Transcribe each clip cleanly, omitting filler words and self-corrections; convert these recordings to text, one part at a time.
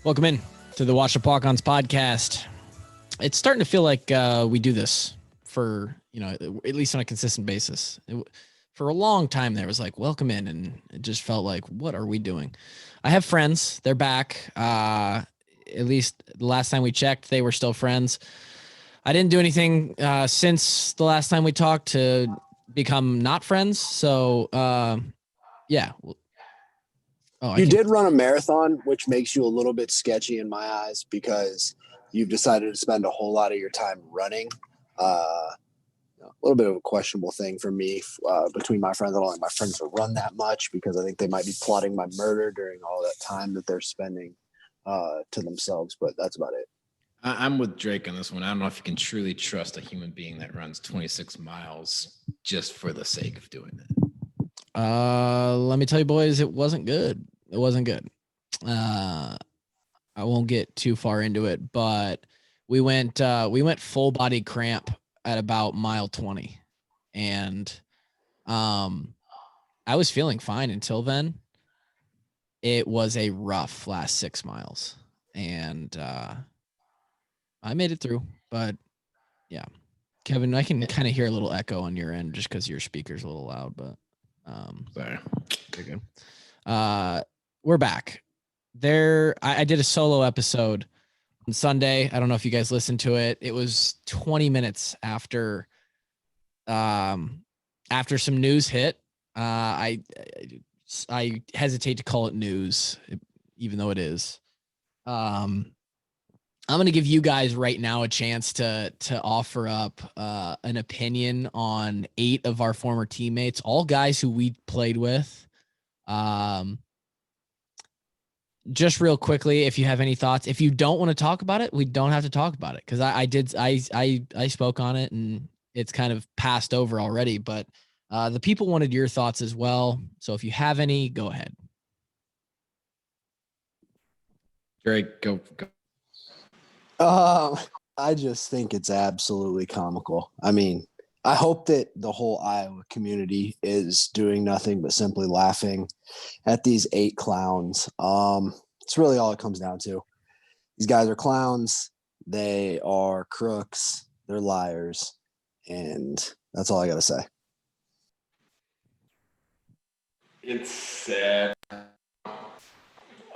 Welcome in to the Walkons podcast. It's starting to feel like we do this for, at least on a consistent basis. For a long time there, it was like, welcome in, and it just felt like, what are we doing? I have friends. They're back. At least the last time we checked, they were still friends. I didn't do anything since the last time we talked to become not friends. So, yeah. You did run a marathon, which makes you a little bit sketchy in my eyes because you've decided to spend a whole lot of your time running. A little bit of a questionable thing for me between my friends. I don't like my friends to run that much because I think they might be plotting my murder during all that time that they're spending to themselves. But that's about it. I'm with Drake on this one. I don't know if you can truly trust a human being that runs 26 miles just for the sake of doing it. Let me tell you, boys, it wasn't good. It wasn't good. I won't get too far into it, but we went full body cramp at about mile 20. And I was feeling fine until then. It was a rough last 6 miles. And I made it through, but yeah. Kevin, I can kind of hear a little echo on your end just because your speaker's a little loud, but sorry. Very good. We're back. I did a solo episode on Sunday. I don't know if you guys listened to it. It was 20 minutes after some news hit. I hesitate to call it news, even though it is. I'm going to give you guys right now a chance to offer up an opinion on 8 of our former teammates, all guys who we played with. Just real quickly, if you have any thoughts, if you don't want to talk about it, we don't have to talk about it. Cause I spoke on it and it's kind of passed over already, but the people wanted your thoughts as well. So if you have any, go ahead. Drake, go. I just think it's absolutely comical. I mean, I hope that the whole Iowa community is doing nothing but simply laughing at these 8 clowns. It's really all it comes down to. These guys are clowns. They are crooks. They're liars. And that's all I got to say. It's sad.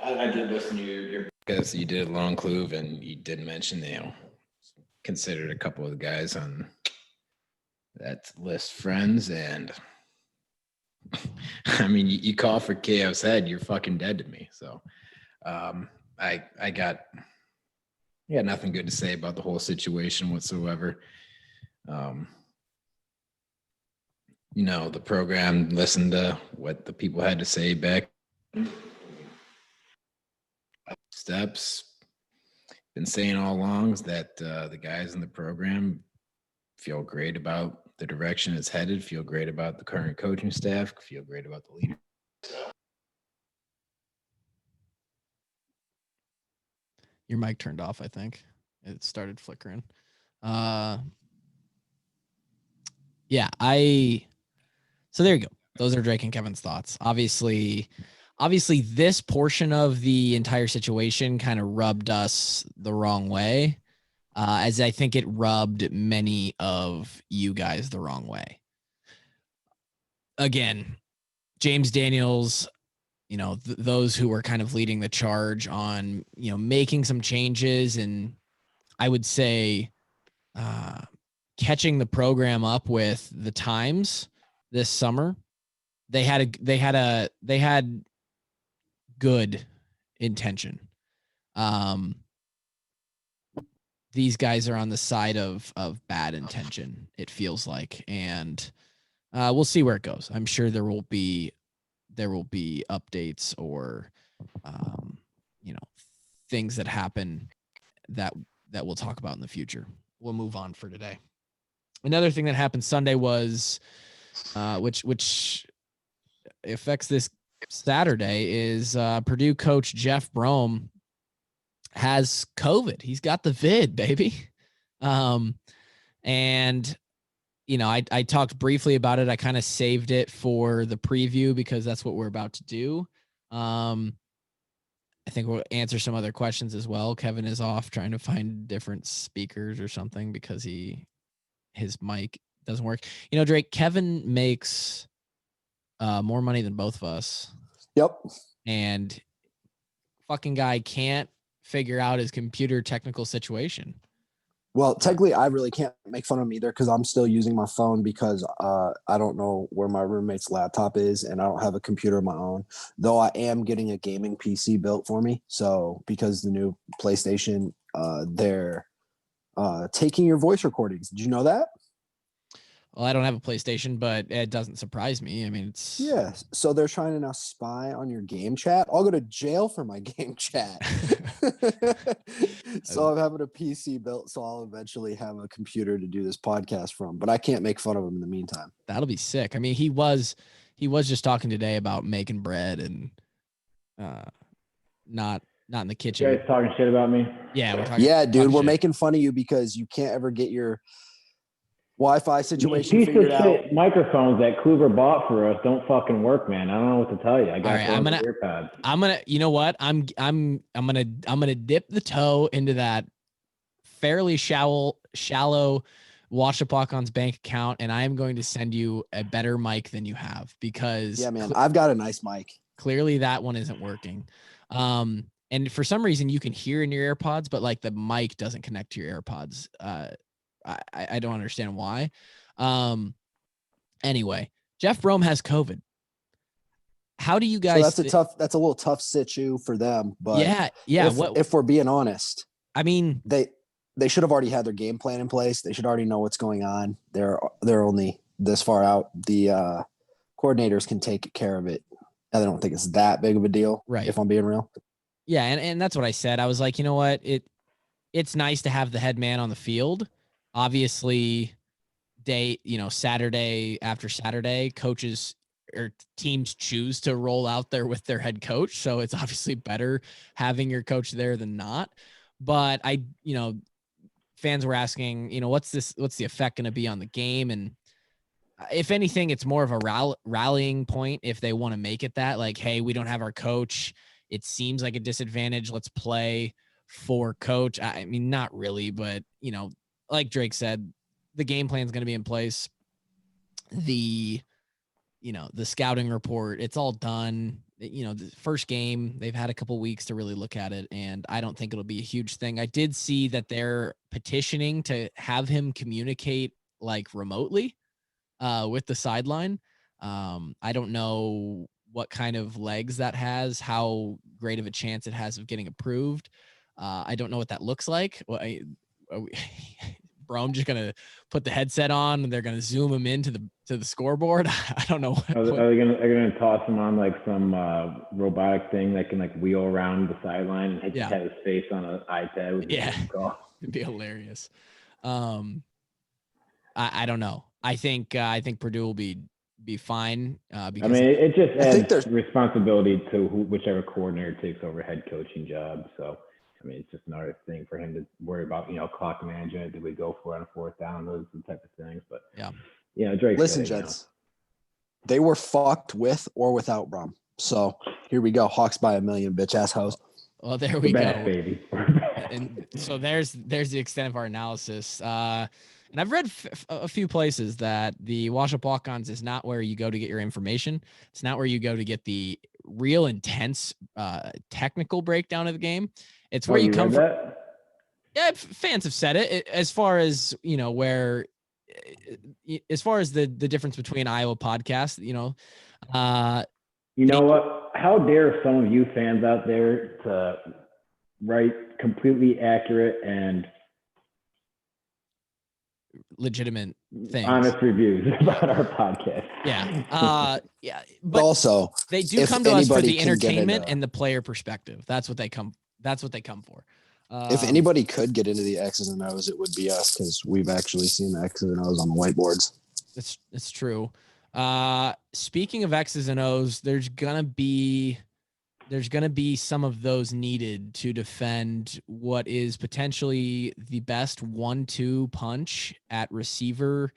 I did listen to your because you did a long clue and you did mention, considered a couple of the guys on that list friends, and I mean, you call for KO's head, you're fucking dead to me. So I got nothing good to say about the whole situation whatsoever. The program listened to what the people had to say back. Steps been saying all along is that the guys in the program feel great about the direction it's headed, feel great about the current coaching staff, feel great about the leader. Your mic turned off, I think. It started flickering. Yeah, so there you go. Those are Drake and Kevin's thoughts. Obviously this portion of the entire situation kind of rubbed us the wrong way, as I think it rubbed many of you guys the wrong way. Again, James Daniels, those who were kind of leading the charge on, making some changes, and I would say catching the program up with the times this summer. They had good intention. These guys are on the side of bad intention, it feels like, and we'll see where it goes. I'm sure there will be updates or things that happen that we'll talk about in the future. We'll move on for today. Another thing that happened Sunday was which affects this Saturday is Purdue coach Jeff Brom has COVID. He's got the vid, baby. And I talked briefly about it. I kind of saved it for the preview because that's what we're about to do. I think we'll answer some other questions as well. Kevin is off trying to find different speakers or something because his mic doesn't work. You know, Drake, Kevin makes more money than both of us. Yep. And fucking guy can't figure out his computer technical situation. Well, technically, I really can't make fun of him either because I'm still using my phone because I don't know where my roommate's laptop is and I don't have a computer of my own. Though I am getting a gaming PC built for me. So because the new PlayStation, they're taking your voice recordings. Did you know that? Well, I don't have a PlayStation, but it doesn't surprise me. I mean, it's yeah. So they're trying to now spy on your game chat. I'll go to jail for my game chat. So I'm having a PC built, so I'll eventually have a computer to do this podcast from. But I can't make fun of him in the meantime. That'll be sick. I mean, he was just talking today about making bread and not in the kitchen. You guys talking shit about me? Yeah, we're talking. Yeah, dude, we're shit. making fun of you because you can't ever get your Wi-Fi situation Piece figured of out. shit microphones that Kluver bought for us don't fucking work, man. I don't know what to tell you. I got I'm gonna. You know what? I'm gonna dip the toe into that fairly shallow Walkons bank account, and I am going to send you a better mic than you have because yeah, man, I've got a nice mic. Clearly, that one isn't working. And for some reason, you can hear in your AirPods, but like the mic doesn't connect to your AirPods. I don't understand why. Anyway, Jeff Brome has COVID. How do you guys? So that's a little tough situ for them. But yeah. If we're being honest, I mean, they should have already had their game plan in place. They should already know what's going on. They're only this far out. The coordinators can take care of it. I don't think it's that big of a deal, right? If I'm being real. Yeah, and that's what I said. I was like, you know what? It's nice to have the head man on the field. Obviously, Saturday after Saturday, coaches or teams choose to roll out there with their head coach. So it's obviously better having your coach there than not. But fans were asking, what's the effect going to be on the game? And if anything, it's more of a rallying point if they want to make it that, like, hey, we don't have our coach. It seems like a disadvantage. Let's play for coach. I mean, not really, but, like Drake said, the game plan is going to be in place. The scouting report, it's all done. The first game, they've had a couple weeks to really look at it, and I don't think it'll be a huge thing. I did see that they're petitioning to have him communicate like remotely with the sideline. I don't know what kind of legs that has, how great of a chance it has of getting approved. I don't know what that looks like. Well, Brome just gonna put the headset on and they're gonna zoom him into the scoreboard. I don't know. Are they gonna toss him on like some robotic thing that can like wheel around the sideline and hit his face on an iPad? It'd be hilarious. I don't know. I think Purdue will be fine. Because it just adds responsibility to whichever coordinator takes over head coaching job. So. It's just another thing for him to worry about, clock management. Did we go for it on a fourth down? Those type of things. But Drake. Listen, gents, they were fucked with or without Brome. So here we go. Hawks by a million, bitch ass hoes. Well, there we go, baby. And so there's the extent of our analysis. And I've read a few places that the Walkons is not where you go to get your information. It's not where you go to get the real intense technical breakdown of the game. It's where you come from. Yeah, fans have said it. As far as as far as the difference between Iowa podcast, you know what? How dare some of you fans out there to write completely accurate and legitimate things, honest reviews about our podcast. Yeah. But also, they do come to us for the entertainment and the player perspective. That's what they come for. If anybody could get into the X's and O's, it would be us because we've actually seen the X's and O's on the whiteboards. It's true. Speaking of X's and O's, there's gonna be some of those needed to defend what is potentially the best 1-2 punch at receiver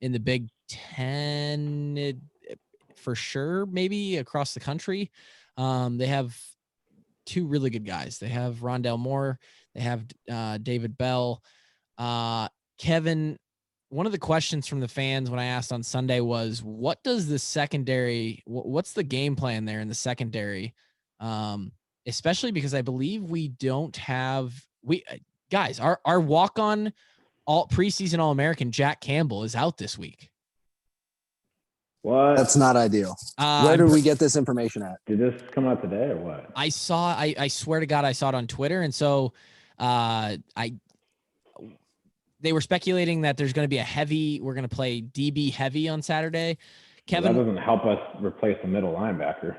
in the Big Ten, for sure, maybe across the country. They have two really good guys. They have Rondell Moore. They have David Bell. Kevin, one of the questions from the fans when I asked on Sunday was, what does the secondary, what's the game plan there in the secondary? Especially because I believe we don't have, guys, our walk-on all preseason All-American Jack Campbell is out this week. What? That's not ideal. Where did we get this information at? Did this come out today or what? I swear to God, I saw it on Twitter. And so they were speculating that there's going to be we're going to play DB heavy on Saturday. Kevin, well, that doesn't help us replace the middle linebacker.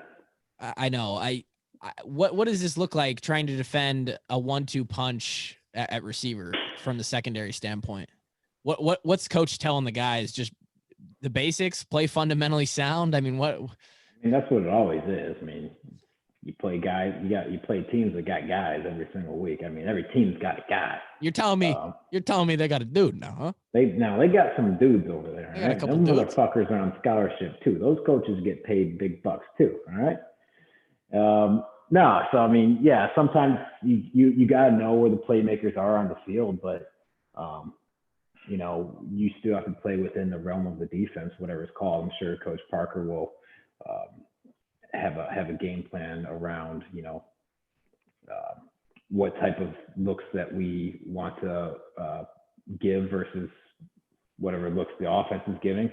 I know. What does this look like trying to defend a 1-2 punch at receiver from the secondary standpoint? What's coach telling the guys? Just the basics, play fundamentally sound. I mean, that's what it always is. I mean, you play guys, you play teams that got guys every single week. I mean, every team's got a guy. You're telling me they got a dude now, huh? They got some dudes over there. They got a couple Them dudes. motherfuckers are on scholarship too. Those coaches get paid big bucks too. All right. No, so I mean, yeah, sometimes you gotta know where the playmakers are on the field, but you still have to play within the realm of the defense, whatever it's called. I'm sure Coach Parker will have a game plan around what type of looks that we want to give versus whatever looks the offense is giving.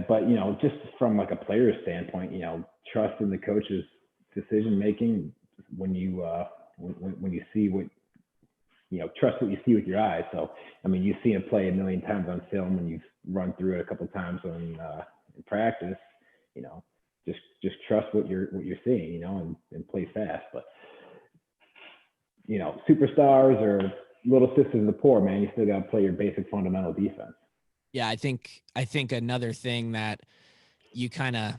But just from like a player's standpoint, trust in the coach's decision making when you see what trust what you see with your eyes. So I mean, you see him play a million times on film and you've run through it a couple times in practice. Just trust what you're seeing, and play fast. But superstars or little sisters of the poor, man, you still got to play your basic fundamental defense. Yeah, I think another thing that you can't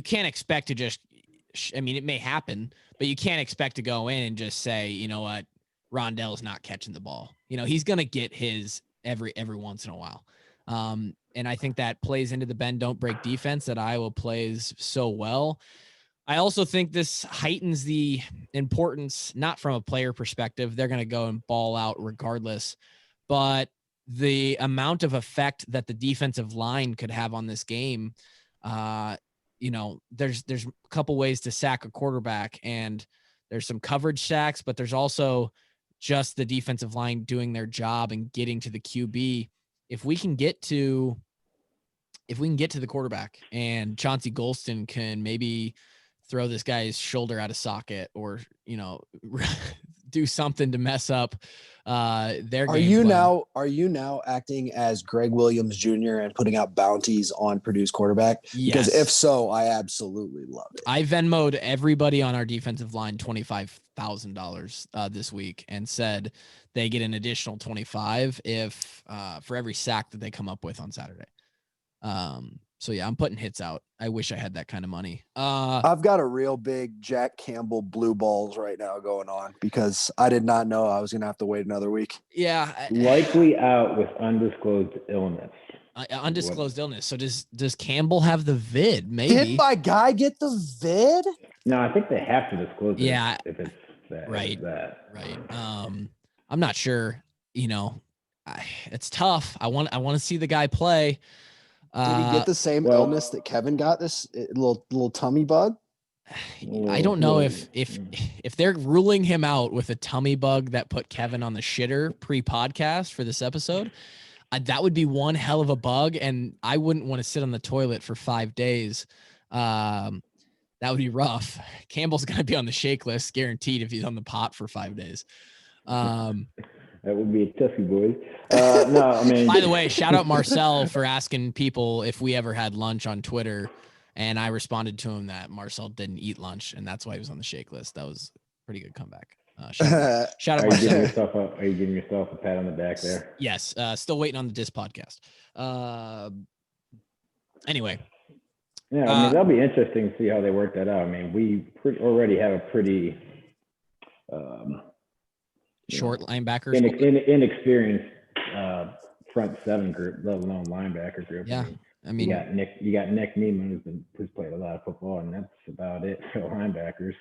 expect to just, I mean, it may happen, but you can't expect to go in and just say, you know what, Rondell's not catching the ball. He's going to get his every once in a while. And I think that plays into the bend, don't break defense that Iowa plays so well. I also think this heightens the importance, not from a player perspective, they're going to go and ball out regardless, but the amount of effect that the defensive line could have on this game. There's a couple ways to sack a quarterback, and there's some coverage sacks, but there's also just the defensive line doing their job and getting to the QB. If we can get to the quarterback and Chauncey Golston can maybe throw this guy's shoulder out of socket or, do something to mess up their game plan. Are you now acting as Greg Williams Jr. and putting out bounties on Purdue's quarterback? Yes. Because if so, I absolutely love it. I Venmo'd everybody on our defensive line $25,000 this week and said they get an additional 25 if for every sack that they come up with on Saturday. So yeah, I'm putting hits out. I wish I had that kind of money. I've got a real big Jack Campbell blue balls right now going on because I did not know I was going to have to wait another week. Yeah. Likely out with undisclosed illness. Undisclosed illness. So does Campbell have the vid? Maybe. Did my guy get the vid? No, I think they have to disclose it. Yeah. If it's that. Right. Right. I'm not sure. It's tough. I want to see the guy play. Did he get the same illness that Kevin got? This little tummy bug? I don't know if they're ruling him out with a tummy bug that put Kevin on the shitter pre-podcast for this episode. That would be one hell of a bug, and I wouldn't want to sit on the toilet for 5 days. That would be rough. Campbell's going to be on the shake list, guaranteed, if he's on the pot for 5 days. That would be a toughie, boys. No, I mean. By the way, shout out Marcel for asking people if we ever had lunch on Twitter, and I responded to him that Marcel didn't eat lunch, and that's why he was on the shake list. That was a pretty good comeback. Shout out Marcel. Are you giving yourself a pat on the back there? Yes. Still waiting on the Disc podcast. Anyway. Yeah, I mean, that'll be interesting to see how they work that out. I mean, we already have a pretty short linebackers, inexperienced front seven group, let alone linebacker group. Yeah. I mean, you got Nick Neiman who's played a lot of football, and that's about it for linebackers.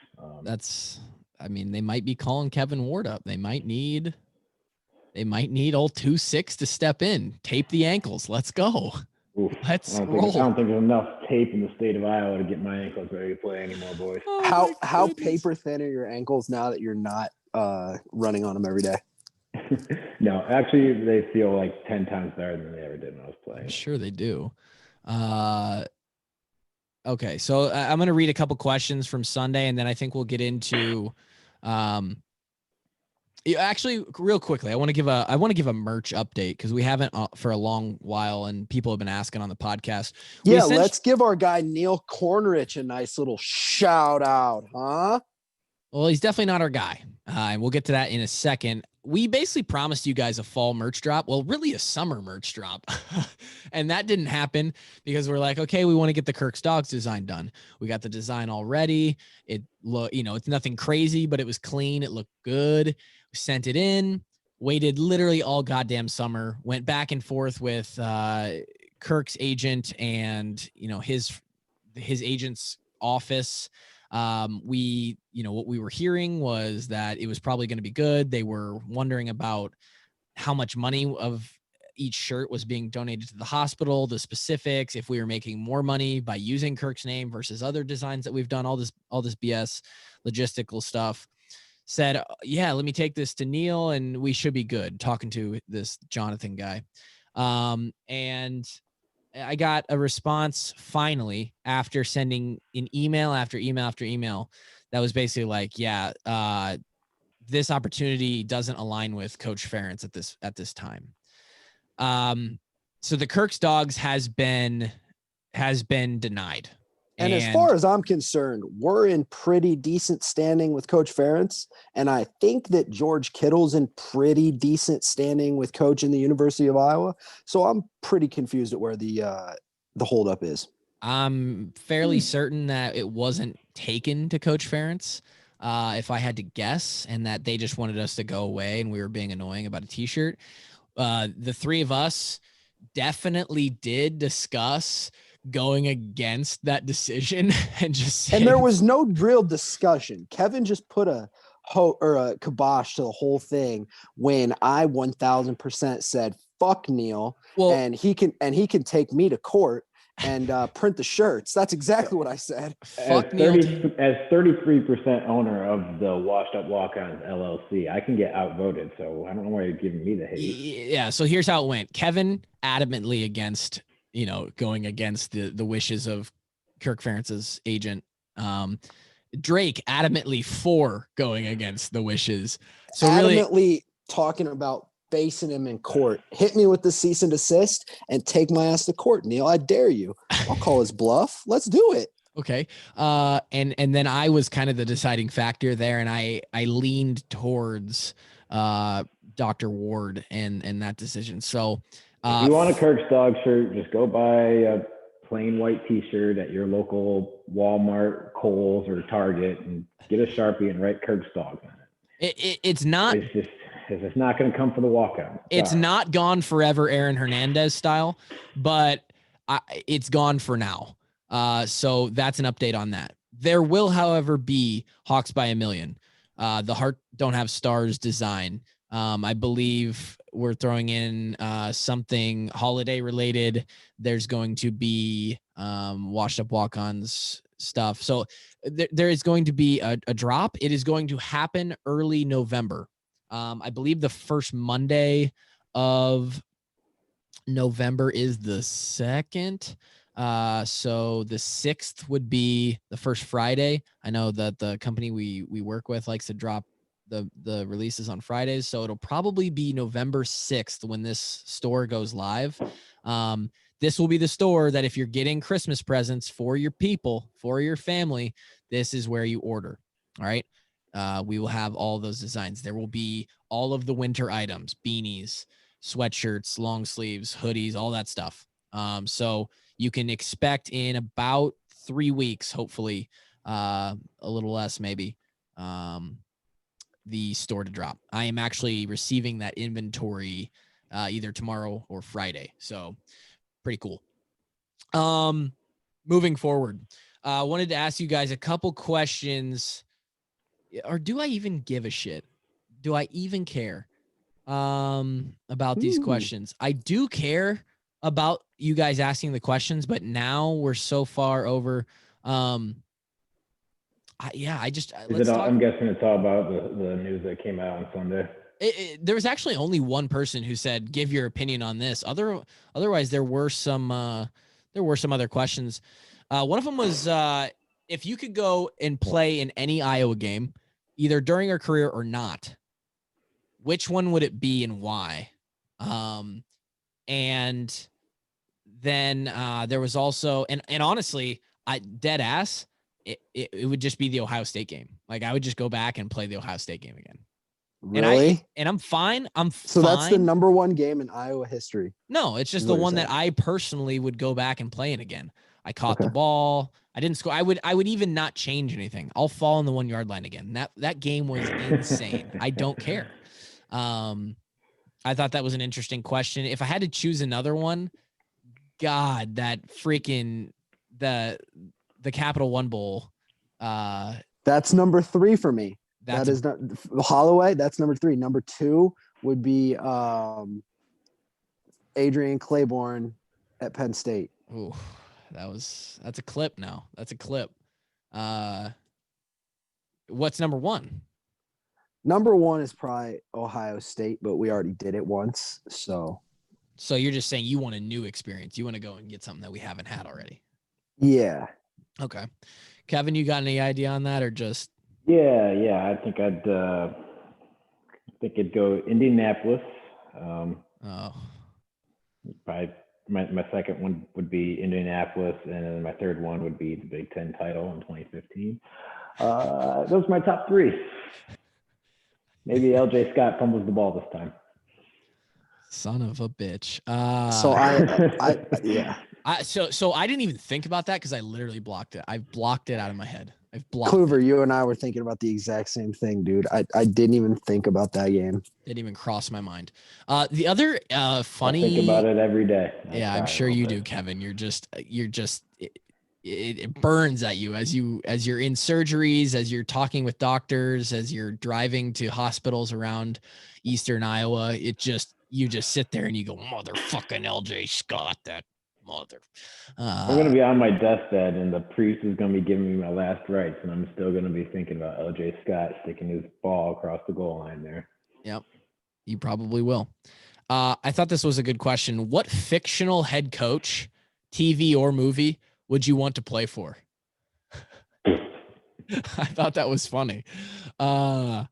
They might be calling Kevin Ward up. They might need old 2-6 to step in, tape the ankles. Let's go. Oof. Let's I roll. don't think there's enough tape in the state of Iowa to get my ankles ready to play anymore, boys. How paper thin are your ankles now that you're not running on them every day? No, actually, they feel like 10 times better than they ever did when I was playing. I'm sure they do. Okay, so I'm going to read a couple questions from Sunday, and then I think we'll get into actually, real quickly, I want to give a merch update because we haven't for a long while, and people have been asking on the podcast. Yeah, let's give our guy Neil Cornrich a nice little shout out, huh? Well, he's definitely not our guy, and we'll get to that in a second. We basically promised you guys a fall merch drop. Well, really a summer merch drop. And that didn't happen because we're like, okay, we want to get the Kirk's Dogs design done. We got the design already. It's nothing crazy, but it was clean. It looked good. We sent it in, waited literally all goddamn summer, went back and forth with Kirk's agent and, his agent's office. What we were hearing was that it was probably going to be good. They were wondering about how much money of each shirt was being donated to the hospital, the specifics, if we were making more money by using Kirk's name versus other designs that we've done, all this BS logistical stuff. Said, yeah, let me take this to Neil and we should be good. Talking to this Jonathan guy. And I got a response finally after sending an email after email after email that was basically like, yeah, this opportunity doesn't align with Coach Ferentz at this time. So the Kirk's Dogs has been denied. And as far as I'm concerned, we're in pretty decent standing with Coach Ferentz. And I think that George Kittle's in pretty decent standing with Coach in the University of Iowa. So I'm pretty confused at where the holdup is. I'm fairly certain that it wasn't taken to Coach Ferentz, if I had to guess, and that they just wanted us to go away and we were being annoying about a t-shirt. The three of us definitely did discuss going against that decision and there was no real discussion. Kevin just put a kibosh to the whole thing when I 1000% said fuck Neil, and he can take me to court and print the shirts. That's exactly what I said. Fuck Neil. As 33% owner of the Washed Up Walkons LLC, I can get outvoted, so I don't know why you're giving me the hate. Yeah, so here's how it went. Kevin adamantly against going against the wishes of Kirk Ferentz's agent. Drake adamantly for going against the wishes. So adamantly talking about facing him in court. Hit me with the cease and desist and take my ass to court, Neil. I dare you. I'll call his bluff. Let's do it. Okay. And then I was kind of the deciding factor there, and I leaned towards Dr. Ward and that decision. So if you want a Kirk's Dog shirt, just go buy a plain white t-shirt at your local Walmart, Kohl's, or Target and get a Sharpie and write Kirk's Dogs on it. It's not going to come for the walkout. It's not gone forever Aaron Hernandez style, but it's gone for now. So that's an update on that. There will, however, be Hawks by a Million. The Heart Don't Have Stars design. I believe we're throwing in something holiday related. There's going to be Washed Up Walk-Ons stuff. So there is going to be a drop. It is going to happen early November. I believe the first Monday of November is the 2nd. So the 6th would be the first Friday. I know that the company we work with likes to drop the releases on Fridays. So it'll probably be November 6th when this store goes live. This will be the store that if you're getting Christmas presents for your people, for your family, this is where you order. All right. We will have all those designs. There will be all of the winter items, beanies, sweatshirts, long sleeves, hoodies, all that stuff. So you can expect in about 3 weeks, hopefully, a little less maybe, the store to drop. I am actually receiving that inventory either tomorrow or Friday. So pretty cool. Moving forward, I wanted to ask you guys a couple questions. Or do I even give a shit? Do I even care about these questions? I do care about you guys asking the questions, but now we're so far over. I'm guessing it's all about the news that came out on Sunday. There was actually only one person who said, give your opinion on this. Otherwise there were some other questions. One of them was, if you could go and play in any Iowa game, either during your career or not, which one would it be and why? And then there was also, and honestly, dead ass, it would just be the Ohio State game. Like I would just go back and play the Ohio State game again. Really? And I'm fine. So that's the number one game in Iowa history. No, it's just the one that I personally would go back and play it again. I caught the ball. I didn't score. I would even not change anything. I'll fall on the 1 yard line again. That game was insane. I don't care. I thought that was an interesting question. If I had to choose another one, God, that freaking the Capital One Bowl. That's number 3 for me. That is not Holloway. That's number 3. Number 2 would be Adrian Claiborne at Penn State. Ooh, that's a clip now. That's a clip. What's number 1? Number 1 is probably Ohio State, but we already did it once. So you're just saying you want a new experience. You want to go and get something that we haven't had already. Yeah. Okay. Kevin, you got any idea on that or just? Yeah. I think I'd go Indianapolis. Probably my second one would be Indianapolis, and then my third one would be the Big Ten title in 2015. Those are my top 3. Maybe LJ Scott fumbles the ball this time. Son of a bitch. So I didn't even think about that because I literally blocked it. I've blocked it out of my head. Kluver, you and I were thinking about the exact same thing, dude. I didn't even think about that game. Didn't even cross my mind. The other funny. I think about it every day. I'm sure you do, Kevin. You're just it burns at you as you're in surgeries, as you're talking with doctors, as you're driving to hospitals around Eastern Iowa. You just sit there and you go, motherfucking LJ Scott, that mother. I'm going to be on my deathbed and the priest is going to be giving me my last rites, and I'm still going to be thinking about LJ Scott sticking his ball across the goal line there. Yep. You probably will. I thought this was a good question. What fictional head coach, TV or movie, would you want to play for? I thought that was funny. I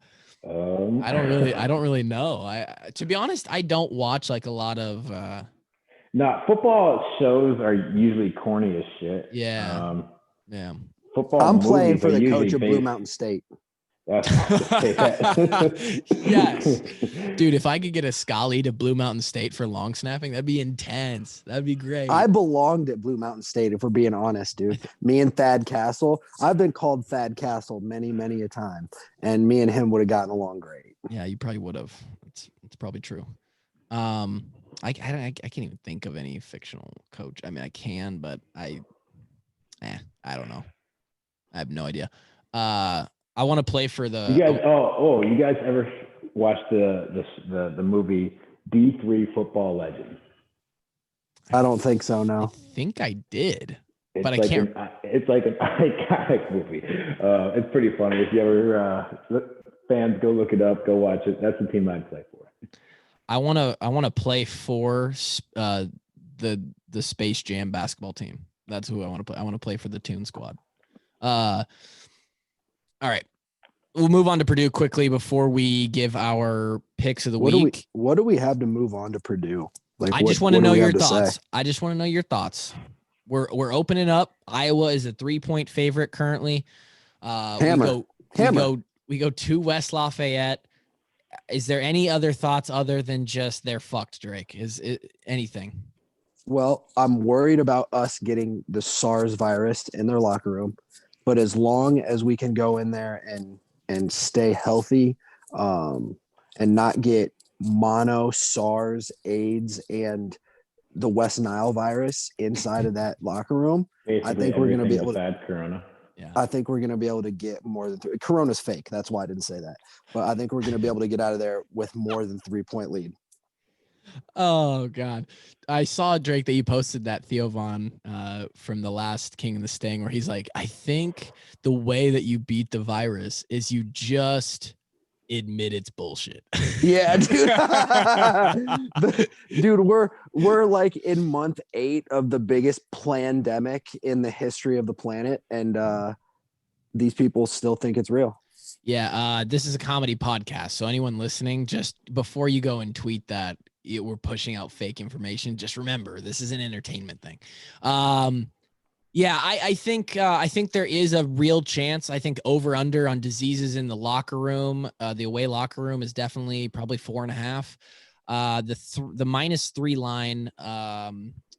don't really know. To be honest, I don't watch like a lot of football shows are usually corny as shit. Yeah. Football. I'm playing for the coach of Blue Mountain State. Yes, dude, if I could get a Scully to Blue Mountain State for long snapping, that'd be intense. That'd be great. I belonged at Blue Mountain State, if we're being honest, dude. Me and Thad Castle, I've been called Thad Castle many a time, and me and him would have gotten along great. Yeah, you probably would have. It's probably true. I can't even think of any fictional coach. I mean, I can, but I don't know. I have no idea. I want to play for the. You guys, you guys ever watched the movie D3 Football Legends? I don't think so. No. I think I did, but I like can't. It's like an iconic movie. It's pretty funny. If you ever fans, go look it up. Go watch it. That's the team I'd play for. I want to play for the Space Jam basketball team. That's who I want to play. I want to play for the Toon Squad. All right. We'll move on to Purdue quickly before we give our picks of the week. What do we have to move on to Purdue? I just want to know your thoughts. I just want to know your thoughts. We're opening up. Iowa is a 3-point favorite currently. Hammer. We go to West Lafayette. Is there any other thoughts other than just they're fucked, Drake? Is it anything? Well, I'm worried about us getting the SARS virus in their locker room. But as long as we can go in there and stay healthy and not get mono, SARS, AIDS, and the West Nile virus inside of that locker room, Basically, I think we're going to be able besides Corona. Yeah. I think we're going to be able to get more than 3. Corona's fake. That's why I didn't say that. But I think we're going to be able to get out of there with more than 3-point lead. Oh God. I saw, Drake, that you posted that Theo Von from the last King of the Sting, where he's like, I think the way that you beat the virus is you just admit it's bullshit. Yeah, dude. Dude, we're like in month 8 of the biggest pandemic in the history of the planet, and these people still think it's real. Yeah, this is a comedy podcast, so anyone listening, just before you go and tweet that we're pushing out fake information, just remember this is an entertainment thing. Yeah, I think there is a real chance. I think over under on diseases in the locker room, the away locker room is definitely probably 4.5. The -3 line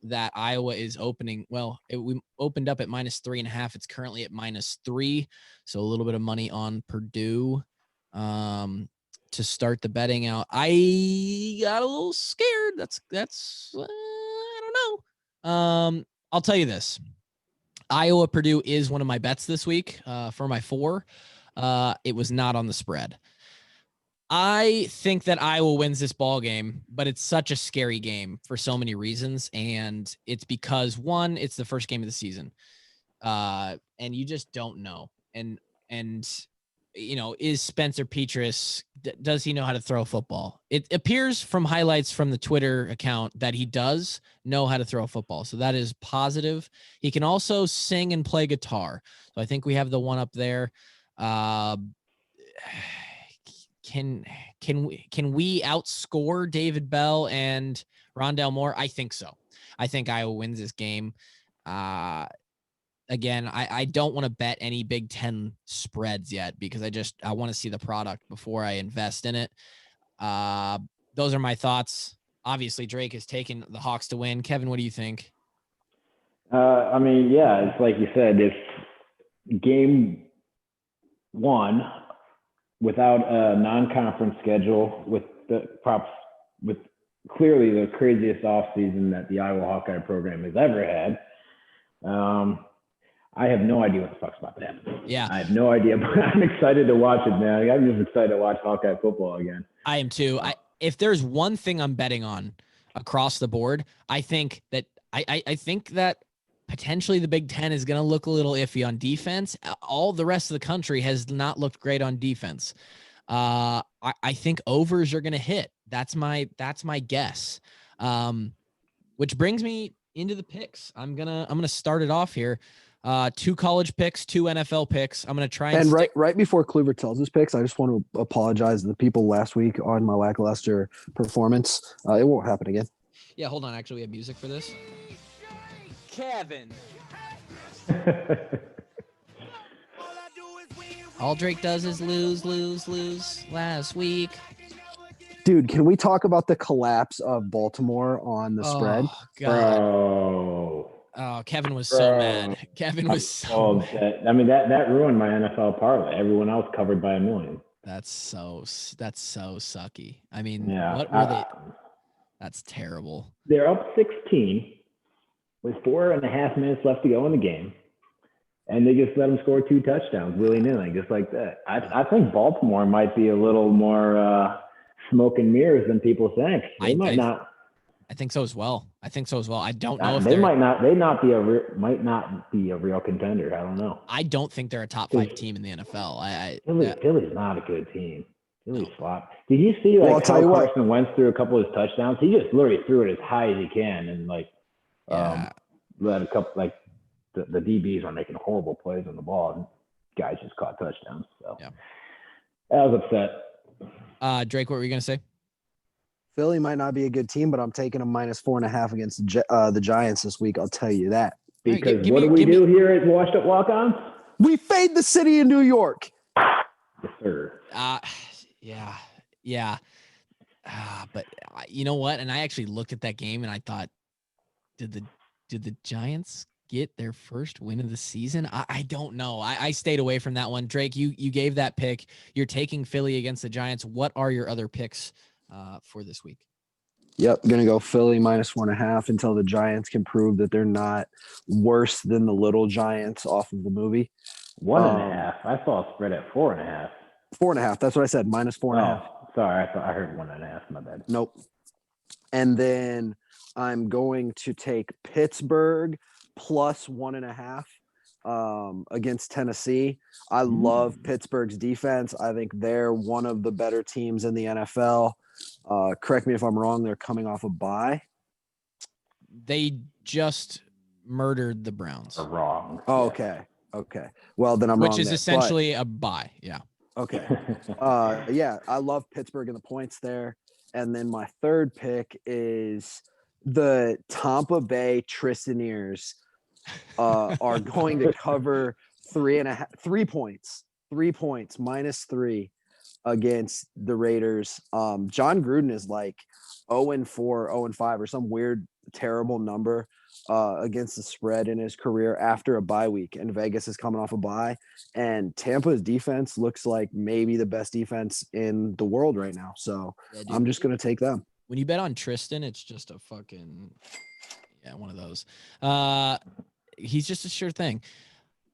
that Iowa is opening. Well, we opened up at -3.5. It's currently at -3, so a little bit of money on Purdue to start the betting out. I got a little scared. That's I don't know. I'll tell you this. Iowa Purdue is one of my bets this week for my 4. It was not on the spread. I think that Iowa wins this ball game, but it's such a scary game for so many reasons. And it's because, one, it's the first game of the season. And you just don't know. And you know, is Spencer Petras, does he know how to throw a football? It appears from highlights from the Twitter account that he does know how to throw a football. So that is positive. He can also sing and play guitar. So I think we have the one up there. Can we outscore David Bell and Rondell Moore? I think so. I think Iowa wins this game. Again, I don't want to bet any Big Ten spreads yet because I want to see the product before I invest in it. Those are my thoughts. Obviously, Drake has taken the Hawks to win. Kevin, what do you think? I mean, yeah, it's like you said, if game 1 without a non-conference schedule with clearly the craziest offseason that the Iowa Hawkeye program has ever had. I have no idea what the fuck's about to happen. Yeah. I have no idea, but I'm excited to watch it, man. I'm just excited to watch Hawkeye football again. I am too. If there's one thing I'm betting on across the board, I think that I think that potentially the Big Ten is going to look a little iffy on defense. All the rest of the country has not looked great on defense. I think overs are going to hit. That's my guess. Which brings me into the picks. I'm gonna start it off here. 2 college picks, 2 NFL picks. I'm gonna try and right before Kluver tells his picks, I just want to apologize to the people last week on my lackluster performance. It won't happen again. Yeah, hold on. Actually, we have music for this. Kevin. All Drake does is lose last week. Dude, can we talk about the collapse of Baltimore on the spread? God. Oh, Kevin was so mad. Kevin was so mad. I mean, that ruined my NFL parlay. Everyone else covered by a million. That's so sucky. I mean, yeah, what were they? That's terrible. They're up 16 with 4.5 minutes left to go in the game. And they just let them score 2 touchdowns willy-nilly, just like that. I think Baltimore might be a little more smoke and mirrors than people think. They might not. I think so as well. I don't know if they might not be a real contender. I don't know. I don't think they're a top 5 team in the NFL. Philly's not a good team. Philly's flop. Did you see how Carson Wentz threw a couple of his touchdowns? He just literally threw it as high as he can, and let a couple the DBs are making horrible plays on the ball, and guys just caught touchdowns. So I was upset. Drake, what were you gonna say? Philly might not be a good team, but I'm taking a -4.5 against the Giants this week. I'll tell you that. Because what do we do here at Washed Up Walkons? We fade the city of New York. Yes, sir. Yeah. But you know what? And I actually looked at that game and I thought, did the Giants get their first win of the season? I don't know. I stayed away from that one. Drake, you gave that pick. You're taking Philly against the Giants. What are your other picks for this week? Yep, gonna go Philly -1.5 until the Giants can prove that they're not worse than the little Giants off of the movie. 1.5. I saw a spread at 4.5. 4.5. That's what I said. -4.5. Oh, sorry. I thought I heard 1.5. My bad. Nope. And then I'm going to take Pittsburgh +1.5 against Tennessee. I love Pittsburgh's defense. I think they're one of the better teams in the NFL. Correct me if I'm wrong. They're coming off a bye. They just murdered the Browns. Wrong. Oh, okay. Okay. Well, then I'm wrong. Which is essentially a bye. Yeah. Okay. Yeah, I love Pittsburgh and the points there. And then my third pick is the Tampa Bay Tristaneers are going to cover 3 points, -3 against the Raiders. John Gruden is like 0-4, 0-5 or some weird, terrible number against the spread in his career after a bye week. And Vegas is coming off a bye. And Tampa's defense looks like maybe the best defense in the world right now. So yeah, dude, I'm just going to take them. When you bet on Tristan, it's just a fucking, one of those. He's just a sure thing.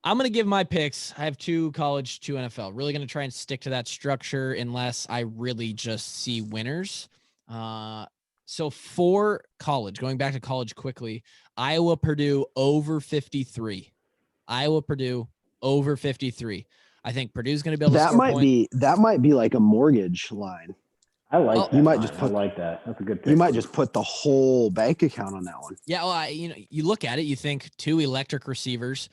I'm going to give my picks. I have 2 college, 2 NFL. Really going to try and stick to that structure unless I really just see winners. So for college, going back to college quickly, Iowa, Purdue over 53. Iowa, Purdue over 53. I think Purdue's going to be able to score points. That might be like a mortgage line. I like that. You might just put, I like that. That's a good pick. You might just put the whole bank account on that one. Yeah, well, you look at it, you think 2 electric receivers,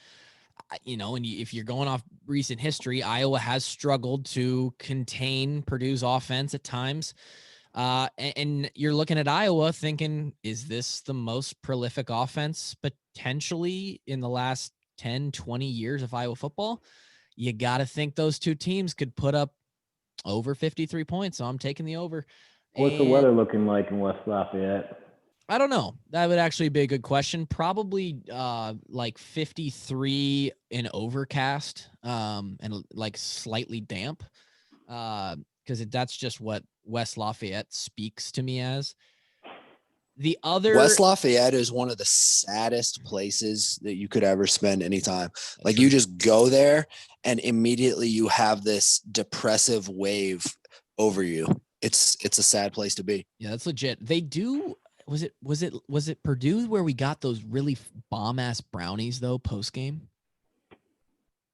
and if you're going off recent history, Iowa has struggled to contain Purdue's offense at times. And you're looking at Iowa thinking, is this the most prolific offense potentially in the last 10, 20 years of Iowa football? You got to think those 2 teams could put up over 53 points. So I'm taking the over. What's the weather looking like in West Lafayette? I don't know. That would actually be a good question. Probably like 53 and overcast and like slightly damp because that's just what West Lafayette speaks to me as. The other West Lafayette is one of the saddest places that you could ever spend any time. Like you just go there and immediately you have this depressive wave over you. It's a sad place to be. Yeah, that's legit. They do. Was it Purdue where we got those really bomb ass brownies though post game?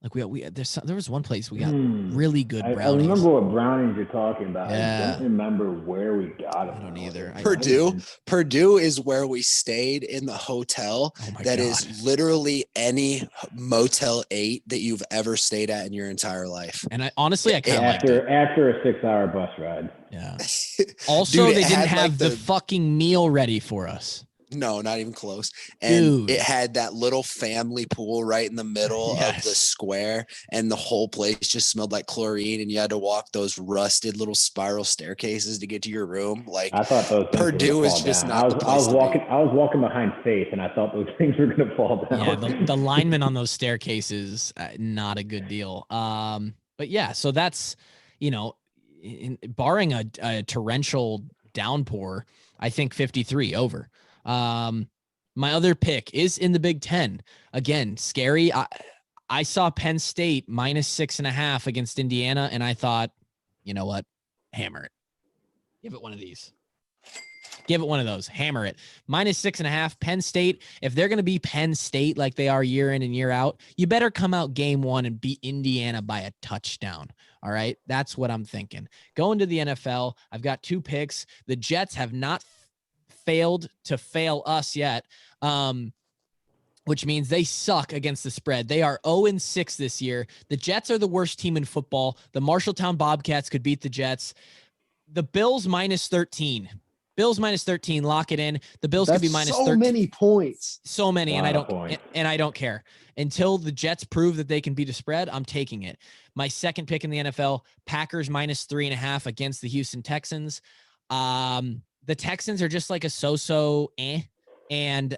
Like there was one place we got really good brownies. I remember what brownies you're talking about. Yeah. I don't remember where we got them. I don't either. Purdue is where we stayed in the hotel that is literally any Motel 8 that you've ever stayed at in your entire life. And I honestly kind of liked it. After a 6-hour bus ride. Yeah. Also, they didn't have the fucking meal ready for us. No, not even close. And it had that little family pool right in the middle of the square, and the whole place just smelled like chlorine, and you had to walk those rusted little spiral staircases to get to your room. Like I thought those Purdue is just not the place I was walking behind Faith, and I thought those things were going to fall down. Yeah, the linemen on those staircases, not a good deal. But yeah, so that's, barring a torrential downpour, I think 53 over. My other pick is in the Big Ten. Again, scary. I saw Penn State -6.5 against Indiana, and I thought, you know what? Hammer it. Give it one of these. Give it one of those. Hammer it. -6.5. Penn State. If they're going to be Penn State like they are year in and year out, you better come out game 1 and beat Indiana by a touchdown. All right. That's what I'm thinking. Going to the NFL, I've got 2 picks. The Jets have not failed to fail us yet, which means they suck against the spread. They are 0-6 this year. The Jets are the worst team in football. The Marshalltown Bobcats could beat the Jets. The Bills -13. Bills -13. Lock it in. The Bills could be -13. So many points. So many, and I don't care. Until the Jets prove that they can beat a spread, I'm taking it. My second pick in the NFL, Packers -3.5 against the Houston Texans. The Texans are just like a so-so and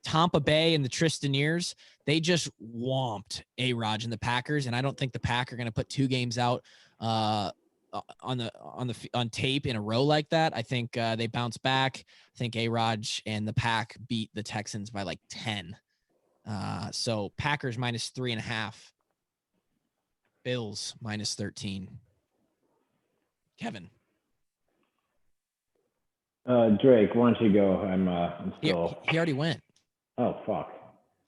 Tampa Bay and the Tristaneers, they just whomped A-Rod and the Packers, and I don't think the Packers are going to put 2 games out on tape in a row like that. I think they bounce back. I think A-Raj and the Pack beat the Texans by like 10. So Packers -3.5. Bills -13. Kevin. Drake, why don't you go? I'm still. He already went. Oh fuck!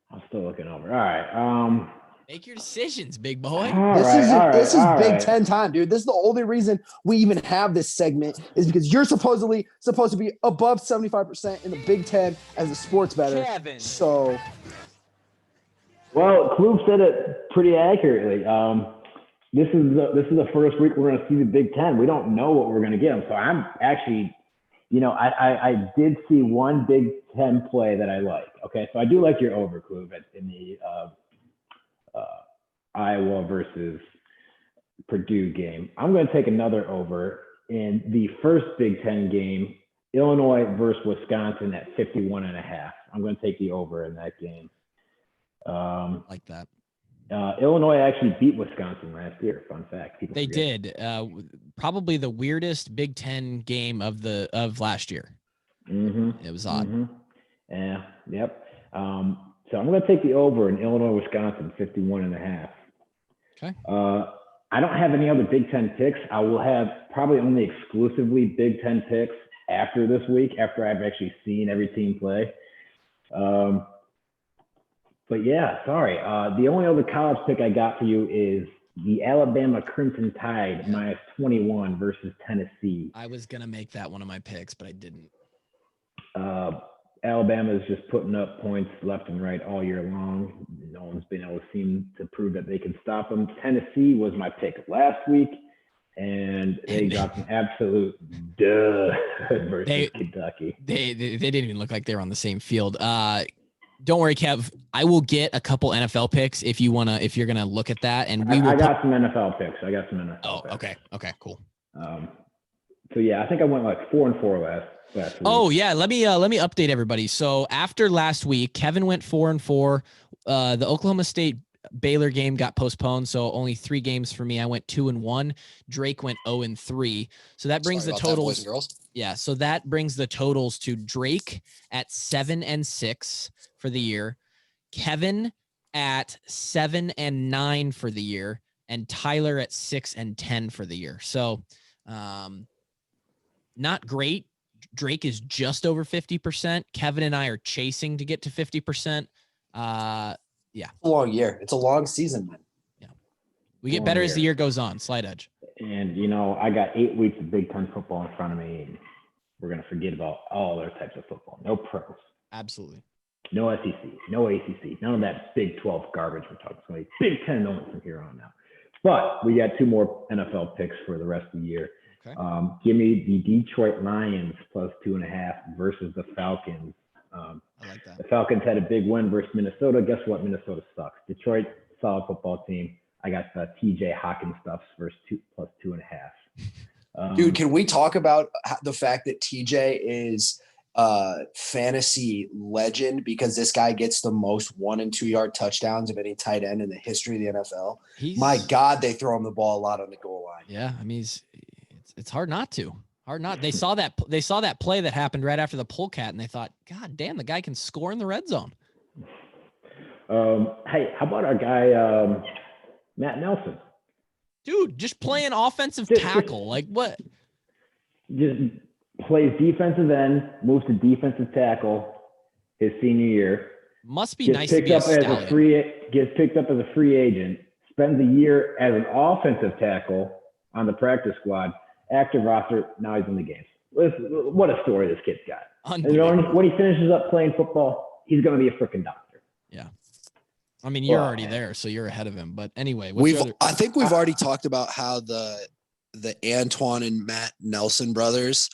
I'm still looking over. All right. Make your decisions, big boy. This is Big right. Ten time, dude. This is the only reason we even have this segment is because you're supposedly supposed to be above 75% in the Big Ten as a sports bettor. Kevin. So, Well, Kloof said it pretty accurately. This is the first week we're going to see the Big Ten. We don't know what we're going to get them. So I'm actually, I did see one Big Ten play that I like. Okay, so I do like your over, Kloof, in the Iowa versus Purdue game. I'm going to take another over in the first Big Ten game, Illinois versus Wisconsin at 51.5. I'm going to take the over in that game. Like that. Illinois actually beat Wisconsin last year. Fun fact. They did. Probably the weirdest Big Ten game of last year. Mm-hmm. It was odd. Mm-hmm. Yeah. Yep. So I'm going to take the over in Illinois, Wisconsin, 51.5. Okay. I don't have any other Big Ten picks. I will have probably only exclusively Big Ten picks after this week, after I've actually seen every team play. But yeah, sorry. The only other college pick I got for you is the Alabama Crimson Tide -21 versus Tennessee. I was going to make that one of my picks, but I didn't. Alabama is just putting up points left and right all year long. No one's been able to seem to prove that they can stop them. Tennessee was my pick last week, and they got an absolute dud versus Kentucky. They didn't even look like they were on the same field. Don't worry, Kev. I will get a couple NFL picks if you're gonna look at that, and I got some NFL picks. Oh, picks. Okay, cool. So yeah, I think I went like 4-4 last week. Oh yeah, let me update everybody. So after last week, Kevin went 4-4. The Oklahoma State Baylor game got postponed, so only 3 games for me. I went 2-1. Drake went 0-3. So that brings the totals. boys and girls. Yeah, so that brings the totals to Drake at 7-6 for the year, Kevin at 7-9 for the year, and Tyler at 6-10 for the year. So, not great. Drake is just over 50%. Kevin and I are chasing to get to 50%. Yeah. A long year. It's a long season, man. Yeah. We get better as the year goes on. Slight edge. And, I got 8 weeks of Big Ten football in front of me, and we're going to forget about all other types of football. No pros. Absolutely. No SEC. No ACC. None of that Big 12 garbage we're talking. It's going to be Big 10 only from here on out. But we got 2 more NFL picks for the rest of the year. Okay. Give me the Detroit Lions +2.5 versus the Falcons. I like that. The Falcons had a big win versus Minnesota. Guess what? Minnesota sucks. Detroit, solid football team. I got the TJ Hawkins stuff versus +2.5. Dude, can we talk about the fact that TJ is fantasy legend because this guy gets the most 1- and 2-yard touchdowns of any tight end in the history of the NFL? My God, they throw him the ball a lot on the goal line. Yeah, I mean, it's hard not to. They saw that play that happened right after the polecat, and they thought, God damn, the guy can score in the red zone. Hey, how about our guy Matt Nelson? Dude, just playing offensive tackle. Like what? Just plays defensive end, moves to defensive tackle his senior year. Must be nice to be a stallion. Gets picked up as a free agent, spends a year as an offensive tackle on the practice squad, active roster, now he's in the games. What a story this kid's got. When he finishes up playing football, he's going to be a freaking doctor. Yeah. I mean, you're already there, so you're ahead of him. But anyway, I think we've already talked about how the Antoine and Matt Nelson brothers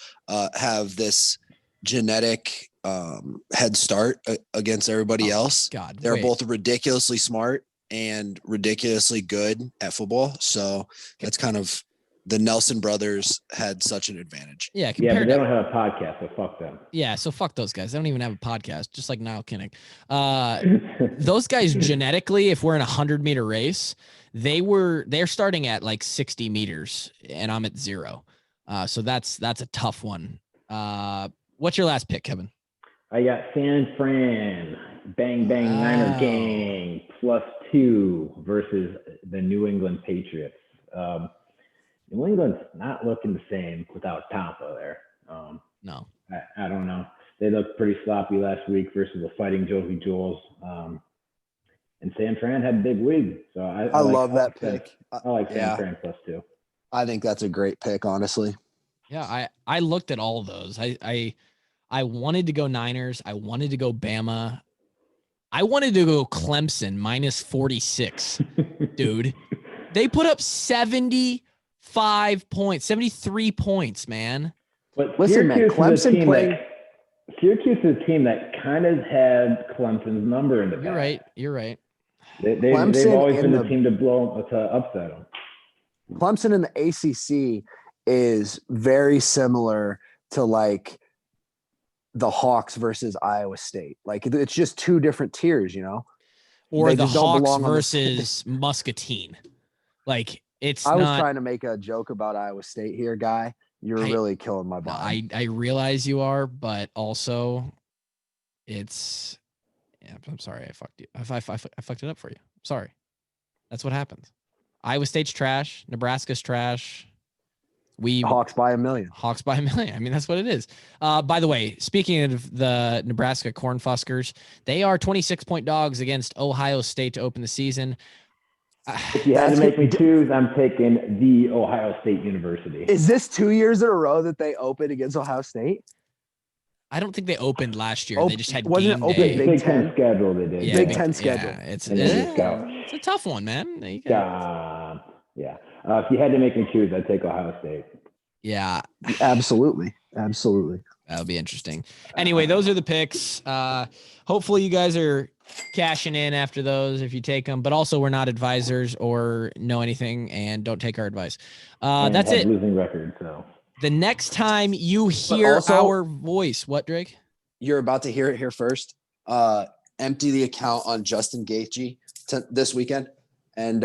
have this genetic head start against everybody else. God, they're both ridiculously smart and ridiculously good at football. So that's kind of the Nelson brothers had such an advantage. Yeah. But they don't have a podcast, so fuck them. Yeah. So fuck those guys. They don't even have a podcast, just like Niall Kinnick. Those guys genetically, if we're in a 100-meter race, they're starting at like 60 meters and I'm at 0. So that's a tough one. What's your last pick, Kevin? I got San Fran, bang, bang, Niner gang, +2 versus the New England Patriots. New England's not looking the same without Tampa there. No. I don't know. They looked pretty sloppy last week versus the Fighting Josie Jules. And San Fran had a big lead. So I love that pick. I like San Fran +2. I think that's a great pick, honestly. Yeah, I looked at all of those. I wanted to go Niners. I wanted to go Bama. I wanted to go Clemson -46. Dude, they put up 75 points, 73 points, man. But listen, man, Clemson played. Syracuse is a team that kind of had Clemson's number in the past. You're right. They've always been the team to upset them. Clemson in the ACC is very similar to like the Hawks versus Iowa State. Like it's just two different tiers, you know? Or the Hawks versus Muscatine. Like I was trying to make a joke about Iowa State here, Guy. You're really killing my vibe. I realize you are, but also I'm sorry I fucked you. I fucked it up for you. I'm sorry. That's what happens. Iowa State's trash. Nebraska's trash. Hawks by a million. Hawks by a million. I mean, that's what it is. By the way, speaking of the Nebraska Cornfuskers, they are 26-point dogs against Ohio State to open the season. If you had to make me choose, I'm taking the Ohio State University. Is this 2 years in a row that they opened against Ohio State? I don't think they opened last year. They just had wasn't game it open day. Big Ten schedule they did. Yeah, Big Ten schedule. Yeah, it's a tough one, man. Yeah. If you had to make me choose, I'd take Ohio State. Yeah. Absolutely. Absolutely. That'll be interesting. Anyway, those are the picks. Hopefully you guys are cashing in after those if you take them, but also we're not advisors or know anything and don't take our advice. That's it. Losing record, so. The next time you hear our voice, what, Drake? You're about to hear it here first. Empty the account on Justin Gaethje this weekend, and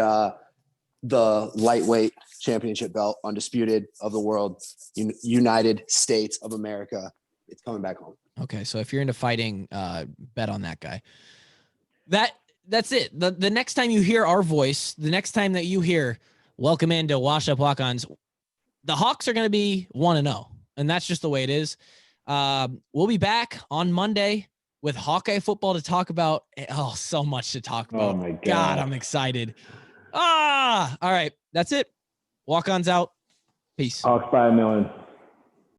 the lightweight championship belt, undisputed of the world, United States of America. It's coming back home. Okay, so if you're into fighting, bet on that guy. That's it. The next time you hear our voice, the next time that you hear welcome into Wash Up Walkons, the Hawks are going to be 1-0, and that's just the way it is. We'll be back on Monday with Hawkeye football to talk about. Oh, so much to talk about. Oh my God, I'm excited. All right. That's it. Walk-ons out. Peace. Hawks by a million.